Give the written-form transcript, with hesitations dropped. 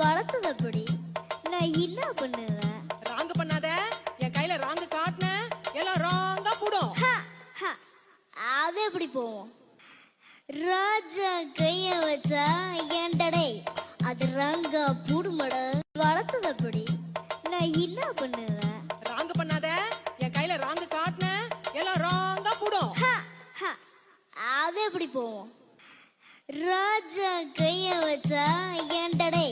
வளர்த்தது அப்படி நான் என்ன பண்ணுவேன்? ராங்கு பண்ணாத. என் கையில ராங்கு காட்டின எல்லாம் ராங்கா போடும். அது எப்படி போவோம்? ராஜா கைய வச்சா ஏண்டடே அது ராங்கா பூடுமட. வளர்த்தது அப்படி நான் என்ன பண்ணுவேன்? ராங்கு பண்ணாத. என் கையில ராங்கு காட்டின எல்லாம் ராங்கா போடும். அது எப்படி போவோம்? ராஜா கைய வச்சா ஏண்டடே